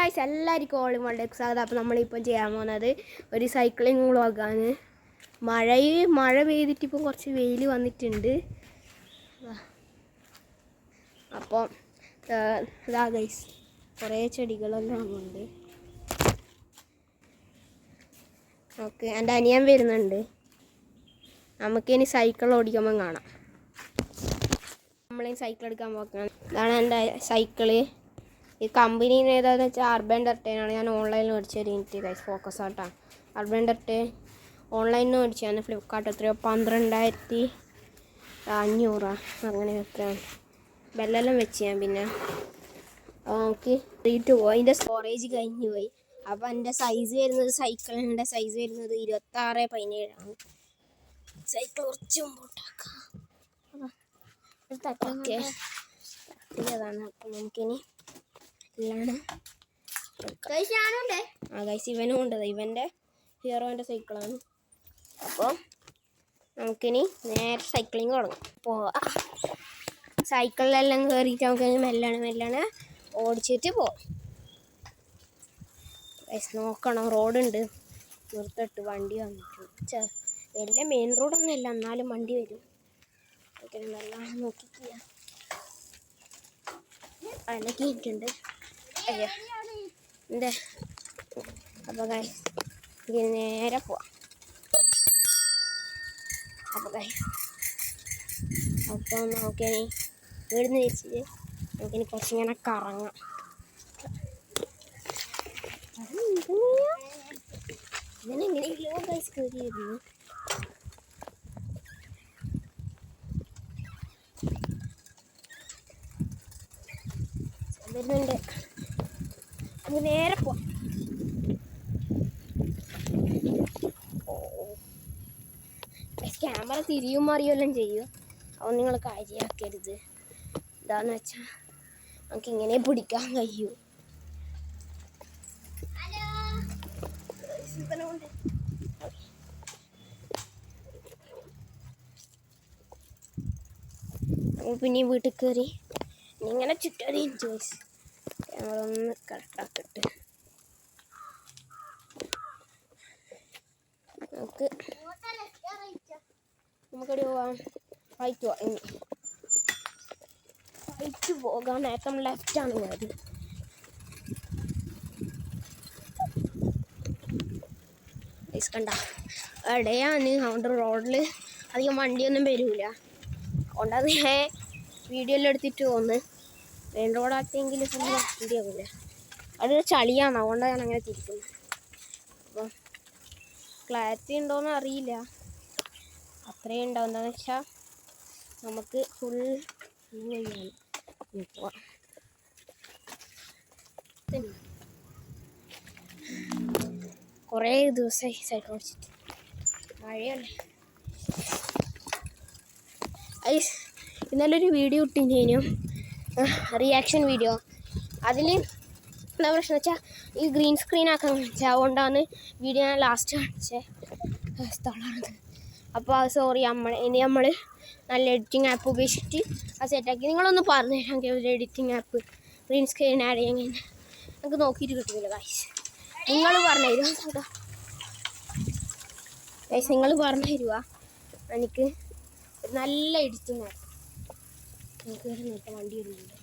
Guys, എല്ലാവർക്കും all in one tech സ്വാഗതം. അപ്പോൾ നമ്മളിപ്പം ചെയ്യാൻ പോകുന്നത് ഒരു സൈക്ലിംഗ് വ്ളോഗാണ്. മഴ പെയ്തിട്ട് ഇപ്പം കുറച്ച് വെയിൽ വന്നിട്ടുണ്ട്. അപ്പം ഇതാ ഗൈസ്, കുറേ ചെടികളെല്ലാം ഉണ്ട്. ഓക്കെ, എൻ്റെ അനിയൻ വരുന്നുണ്ട്. നമുക്കിനി സൈക്കിൾ ഓടിക്കുമ്പം കാണാം. നമ്മളീ സൈക്കിൾ എടുക്കാൻ പോകാം. ഇതാണ് എൻ്റെ സൈക്കിള്. ഈ കമ്പനി ഏതാണെന്ന് വെച്ചാൽ അർബൻ ടെർട്ടേനാണ്. ഞാൻ ഓൺലൈനിൽ മേടിച്ചത്. എനിക്ക് ഗൈസ് ഫോക്കസ് ആട്ടാണ്. അർബൻ ടെർട്ടേൻ ഓൺലൈനിൽ മേടിച്ചാണ്. ഫ്ലിപ്കാർട്ട് എത്രയോ 12,500 അങ്ങനെ എത്രയാണ് ബെല്ലെല്ലാം വെച്ച് ഞാൻ. പിന്നെ നമുക്ക് റീറ്റ് പോയി, അതിൻ്റെ സ്റ്റോറേജ് കഴിഞ്ഞ് പോയി. അപ്പോൾ എൻ്റെ സൈസ് വരുന്നത്, സൈക്കിളിൻ്റെ സൈസ് വരുന്നത് 26-17 സൈക്കിൾ കുറച്ച് മുമ്പോട്ടാക്കാം. ഓക്കെ, തട്ടിയതാണ്. അപ്പം നമുക്കിനി ഗൈസ് ഇവനും ഉണ്ട്. ഇവൻ്റെ ഹീറോൻ്റെ സൈക്കിളാണ്. അപ്പോൾ നമുക്കിനി നേരെ സൈക്ലിങ് തുടങ്ങും. പോവാം. സൈക്കിളിലെല്ലാം കയറിയിട്ട് നമുക്കിനി മെല്ലാണ് ഓടിച്ചിട്ട് പോവാം. ഗൈസ് നോക്കണം, റോഡുണ്ട്. നിർത്തിട്ട് വണ്ടി വന്നിട്ടുണ്ട്. വലിയ മെയിൻ റോഡൊന്നും അല്ല, എന്നാലും വണ്ടി വരും. ഓക്കെ, നല്ലോണം നോക്കിക്കുക. അലക്കിയിട്ടുണ്ട്. അയ്യോ എന്താ. അപ്പോൾ ഗൈസ് ഇതിന് നേരെ പോവാം. അപ്പോൾ ഗൈസ് അപ്പോൾ നമുക്കിനി ഇവിടുന്ന് വെച്ചിട്ട് നമുക്കിനി കുറച്ചിങ്ങനെ കറങ്ങാം. ഇതിനെങ്ങനെയല്ലോ ഗൈസ് കയറിയിരുന്നു. വരുന്നുണ്ട്. നമുക്ക് നേരെ പോവാം. ക്യാമറ തിരിയും മറിയെല്ലാം ചെയ്യും. അപ്പോൾ നിങ്ങൾ കാര്യമാക്കരുത്. എന്താന്ന് വെച്ചാൽ നമുക്ക് ഇങ്ങനെ പിടിക്കാൻ കഴിയൂ. നമ്മൾ പിന്നെ വീട്ടിൽ കയറി ഇങ്ങനെ ചുറ്റാൻ ചോയ്സ് ക്യാമറ കറക്റ്റാക്കിട്ട് നമുക്കൊരു റൈറ്റ് പോവാം. ഇനി റൈറ്റ് പോകാൻ നേരത്തെ ലെഫ്റ്റാണ് പോയത്. കണ്ട ഇടയാണ്. അതുകൊണ്ട് റോഡിൽ അധികം വണ്ടിയൊന്നും വരില്ല. അതുകൊണ്ടത് ഞാൻ വീഡിയോയിൽ എടുത്തിട്ട് പോന്ന്. മെയിൻ റോഡാക്കിയെങ്കിൽ ഫുൾ വണ്ടി ആവില്ല. അത് ചളിയാണ്, അതുകൊണ്ടാണ് ഞാൻ അങ്ങനെ തിരിക്കുന്നത്. അപ്പം ക്ലാരിറ്റി ഉണ്ടോയെന്ന് അറിയില്ല. അത്രയും ഉണ്ടാവും. എന്താണെന്ന് വെച്ചാൽ നമുക്ക് ഫുൾ വഴിയാണ് പോവാം. കുറേ ദിവസമായി സൈക്കിൾ ഓടിച്ചിട്ട്. മഴയല്ലേ. ഇന്നലെ ഒരു വീഡിയോ ഇട്ടിരുന്നു, റിയാക്ഷൻ വീഡിയോ. അതിൽ എന്താ പ്രശ്നം വെച്ചാൽ ഈ ഗ്രീൻ സ്ക്രീൻ ആക്കാൻ വെച്ചാൽ അതുകൊണ്ടാണ് വീഡിയോ ഞാൻ ലാസ്റ്റ് കാണിച്ച സ്ഥലമാണത്. അപ്പോൾ അത് സോറി. ഇനി നമ്മൾ നല്ല എഡിറ്റിംഗ് ആപ്പ് ഉപയോഗിച്ചിട്ട് അത് സെറ്റാക്കി. നിങ്ങളൊന്ന് പറഞ്ഞു തരാമെങ്കിൽ ഒരു editing app green screen add ചെയ്യാൻ നമുക്ക് നോക്കിയിട്ട് കിട്ടുന്നില്ല ഗൈസ്. നിങ്ങൾ പറഞ്ഞു തരുമോ ഗൈസ്? നിങ്ങൾ പറഞ്ഞു തരുക എനിക്ക് ഒരു നല്ല എഡിറ്റിംഗ് ആപ്പ്. നമുക്ക് നേരത്തെ വണ്ടി വരുന്നുണ്ട്.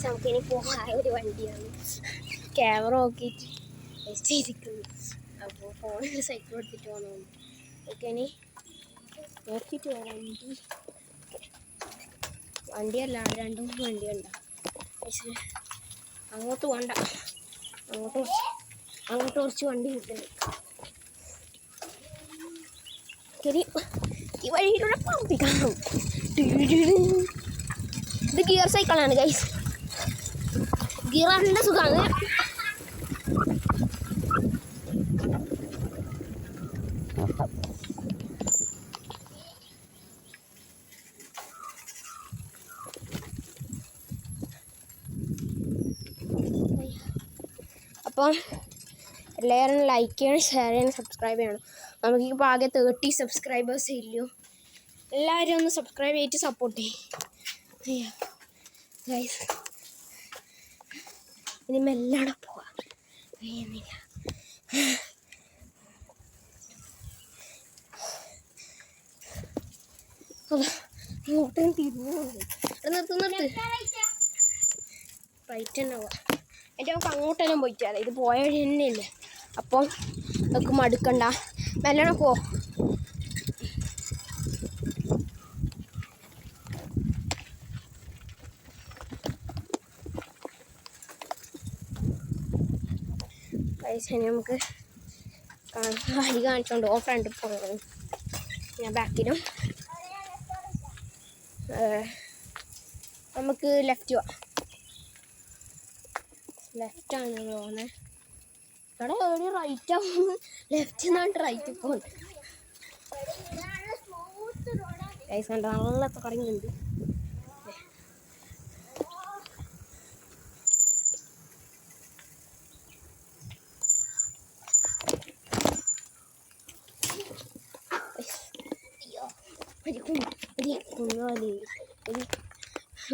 നമുക്കിനി പോകാൻ ഒരു വണ്ടിയാണ്. ക്യാമറ നോക്കിയിട്ട് വെച്ചിരിക്കുന്നു. അപ്പോൾ ഫോണിൽ സൈക്കിൾ എടുത്തിട്ട് പോകണം. ഓക്കെ, ഇനി നോക്കിയിട്ട് പോകാം. വണ്ടിയല്ല, 2-3 വണ്ടിയുണ്ടാവും. പക്ഷേ അങ്ങോട്ട് വേണ്ട, അങ്ങോട്ട് കുറച്ച് വണ്ടി കിട്ടുന്നു. ഈ വഴിയിലൂടെ പമ്പിക്കണം. ഇത് ഗിയർ സൈക്കിളാണ് ഗൈസ്. ഗിയർ നല്ല സുഖമാണ്. അപ്പം എല്ലാവരും ലൈക്ക് ചെയ്യണം, ഷെയർ ചെയ്യണം, സബ്സ്ക്രൈബ് ചെയ്യണം. നമുക്കിപ്പോൾ ആകെ 30 സബ്സ്ക്രൈബേഴ്സ് ഇല്ലു. എല്ലാവരും ഒന്ന് സബ്സ്ക്രൈബ് ചെയ്തിട്ട് സപ്പോർട്ട് ചെയ്യും. അയ്യോ ഗൈസ്, ഇനി മെല്ലാണ് പോവാം. കഴിയുന്നില്ല. ഇങ്ങോട്ടും തിരിഞ്ഞു നിർത്ത് റൈറ്റ് തന്നെ പോവാം. എൻ്റെ നമുക്ക് അങ്ങോട്ടെല്ലാം പോയിട്ടാണ്, ഇത് പോയ വഴി തന്നെയല്ലേ. അപ്പം നമുക്ക് മടുക്കണ്ട, മെല്ലണ പോ. പൈസ നമുക്ക് വഴി കാണിച്ചോണ്ട് ഓ ഫ്രണ്ട് പോകും. ഞാൻ ബാക്കിലും നമുക്ക് ലെഫ്റ്റ് പോവാം. ലെഫ്റ്റാണ് പോകുന്നത്. ഇവിടെ എവിടെ റൈറ്റാ പോകുന്നത്? ലെഫ്റ്റ് നിന്നാണ് റൈറ്റ് പോകുന്നത്. പൈസ കണ്ട നല്ല തുടങ്ങിയിട്ടുണ്ട്.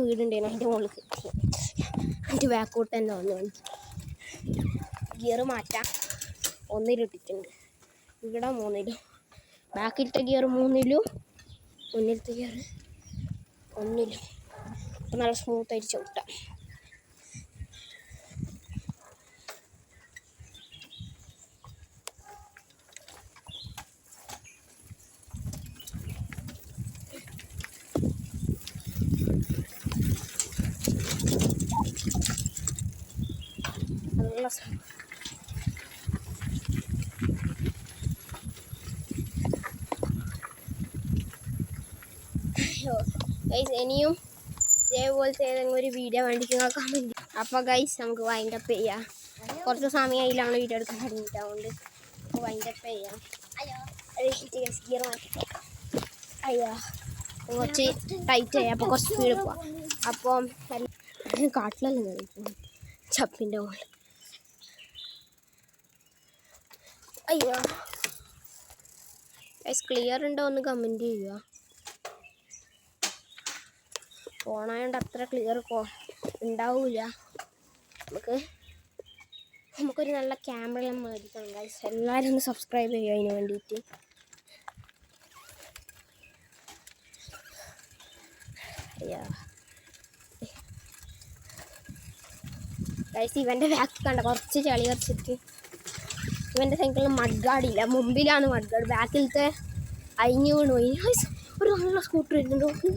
വീടുണ്ടായിരുന്നു അതിൻ്റെ മുകളിൽ അതിൻ്റെ ബാക്കോട്ട് തന്നെ വന്നു. ഗിയർ മാറ്റാം. 1-ലിട്ടിട്ടുണ്ട്. ഇവിടെ 3-ലും. ബാക്കിലത്തെ ഗിയർ 3-ലും, മുന്നിലത്തെ ഗിയർ 1-ലും. അപ്പം നല്ല സ്മൂത്തായിട്ട് ചവിട്ടാം. നല്ല ഗൈസ്, ഇനിയും ഇതേപോലത്തെ ഏതെങ്കിലും ഒരു വീഡിയോ വേണ്ടിക്ക് നിങ്ങൾ കമൻറ്റ്. അപ്പോൾ ഗൈസ് നമുക്ക് വൈൻഡപ്പ് ചെയ്യാം. കുറച്ച് സമയമായില്ലാണ് വീഡിയോ എടുക്കാൻ തുടങ്ങിയിട്ട്, അതുകൊണ്ട് അപ്പോൾ വൈൻഡപ്പ് ചെയ്യാം. ഗിയർ മാറ്റി. അയ്യോ കുറച്ച് ടൈറ്റ് ചെയ്യാം. അപ്പോൾ കുറച്ച് സ്പീഡ് പോവാം. അപ്പം കാട്ടിലെല്ലാം കഴിക്കും ചപ്പിൻ്റെ മുകളിൽ. അയ്യോ ഗൈസ്, ക്ലിയർ ഉണ്ടോ ഒന്ന് കമൻറ്റ് ചെയ്യുക. ഫോണായതുകൊണ്ട് അത്ര ക്ലിയർ ഉണ്ടാവില്ല. നമുക്കൊരു നല്ല ക്യാമറ മേടിക്കണം ഗൈസ്. എല്ലാവരും ഒന്ന് സബ്സ്ക്രൈബ് ചെയ്യുക അതിന് വേണ്ടിയിട്ട്. അയ്യോ ഗൈസ്, ഇവൻ്റെ ബാക്ക് കണ്ട കുറച്ച് ചളി കുറച്ചിട്ട്. ഇവൻ്റെ സൈക്കിളിൽ മഡ്ഗാർഡില്ല, മുമ്പിലാണ് മഡ്ഗാർഡ്, ബാക്കിലത്തെ അഴിഞ്ഞു വീണു പോയി. ഒരു നല്ല സ്കൂട്ടർ വരുന്നുണ്ട്.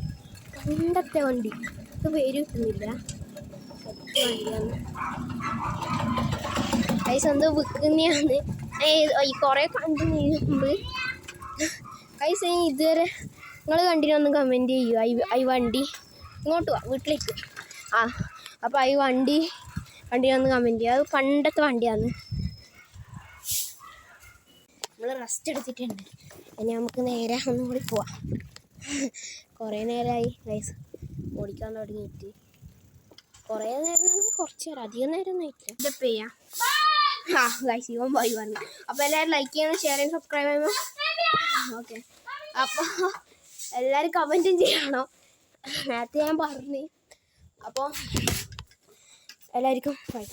പണ്ടത്തെ വണ്ടി, ഇത് പേര് കിട്ടുന്നില്ല. വണ്ടിയാണ് ഗൈസ്, എന്തോ വിൽക്കുന്നതാണ്. കുറേ കണ്ടു മുമ്പ് ഗൈസ്. ഇതുവരെ നിങ്ങൾ കണ്ടിനൊന്ന് കമൻറ്റ് ചെയ്യുക. ഈ വണ്ടി ഇങ്ങോട്ട് പോവാം വീട്ടിലേക്ക്. അപ്പോൾ ഈ വണ്ടി കണ്ടിനൊന്ന് കമൻറ്റ് ചെയ്യുക. അത് പണ്ടത്തെ വണ്ടിയാണ്. നമ്മൾ റെസ്റ്റ് എടുത്തിട്ടുണ്ട്. ഇനി നമുക്ക് നേരെ ഒന്നും കൂടി പോവാം. കുറേ നേരമായി ഗൈസ് ഓടിക്കാൻ തുടങ്ങിയിട്ട്. കുറേ നേരം കുറച്ച് നേരം, അധികം നേരം ഒന്നും ആയിട്ടില്ല. ഇതപ്പോൾ ചെയ്യാം. ഗൈസ് ഇവൻ പോയി പറഞ്ഞു. അപ്പോൾ എല്ലാവരും ലൈക്ക് ചെയ്യണം, ഷെയർ ചെയ്യണം, സബ്സ്ക്രൈബ് ചെയ്യണം. ഓക്കെ, അപ്പോൾ എല്ലാവരും കമൻറ്റും ചെയ്യണം. നേരത്തെ ഞാൻ പറഞ്ഞു. അപ്പോൾ എല്ലാവർക്കും ബൈ.